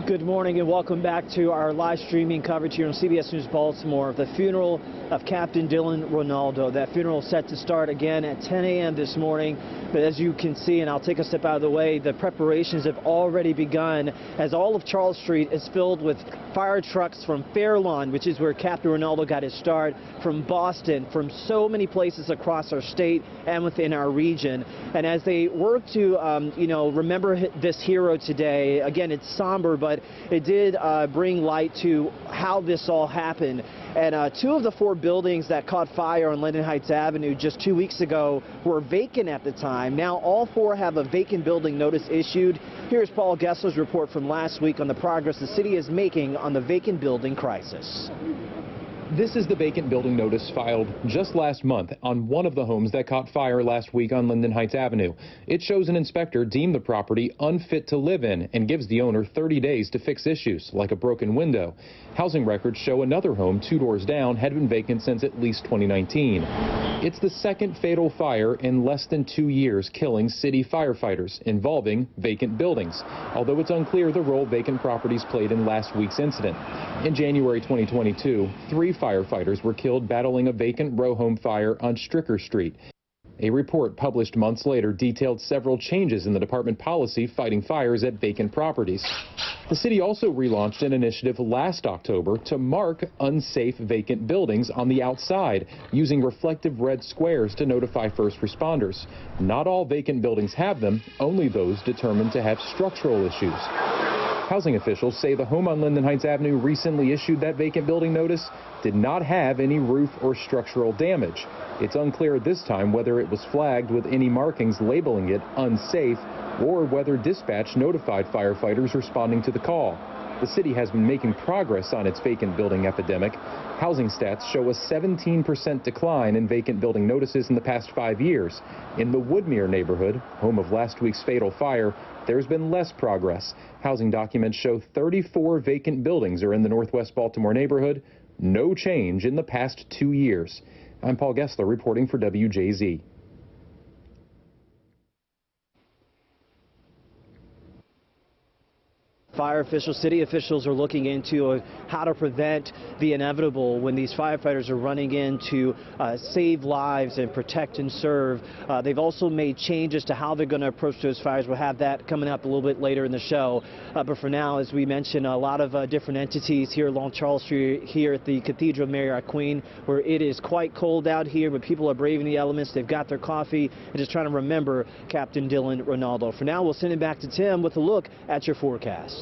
Good morning and welcome back to our live streaming coverage here on CBS News Baltimore of the funeral of Captain Dylan Ronaldo. That funeral is set to start again at 10 a.m. this morning. But as you can see, and I'll take a step out of the way, the preparations have already begun as all of Charles Street is filled with fire trucks from Fairlawn, which is where Captain Ronaldo got his start, from Boston, from so many places across our state and within our region. And as they work to, remember this hero today, again, it's somber, but it did bring light to how this all happened. And two of the four buildings that caught fire on Linden Heights Avenue just 2 weeks ago were vacant at the time. Now all four have a vacant building notice issued. Here's Paul Gessler's report from last week on the progress the city is making on the vacant building crisis. This is the vacant building notice filed just last month on one of the homes that caught fire last week on Linden Heights Avenue. It shows an inspector deemed the property unfit to live in and gives the owner 30 days to fix issues like a broken window. Housing records show another home 2 doors down had been vacant since at least 2019. It's the second fatal fire in less than 2 years killing city firefighters involving vacant buildings, although it's unclear the role vacant properties played in last week's incident. In January 2022, 3 firefighters were killed battling a vacant row home fire on Stricker Street. A report published months later detailed several changes in the department policy fighting fires at vacant properties. The city also relaunched an initiative last October to mark unsafe vacant buildings on the outside, using reflective red squares to notify first responders. Not all vacant buildings have them, only those determined to have structural issues. Housing officials say the home on Linden Heights Avenue recently issued that vacant building notice did not have any roof or structural damage. It's unclear this time whether it was flagged with any markings labeling it unsafe or whether dispatch notified firefighters responding to the call. The city has been making progress on its vacant building epidemic. Housing stats show a 17% decline in vacant building notices in the past 5 years. In the Woodmere neighborhood, home of last week's fatal fire, there's been less progress. Housing documents show 34 vacant buildings are in the Northwest Baltimore neighborhood. No change in the past 2 years. I'm Paul Gessler reporting for WJZ. Fire officials, city officials are looking into how to prevent the inevitable when these firefighters are running in to save lives and protect and serve. They've also made changes to how they're going to approach those fires. We'll have that coming up a little bit later in the show. But for now, as we mentioned, a lot of different entities here along Charles Street, here at the Cathedral of Mary Our Queen, where it is quite cold out here, but people are braving the elements. They've got their coffee and just trying to remember Captain Dylan Ronaldo. For now, we'll send it back to Tim with a look at your forecast.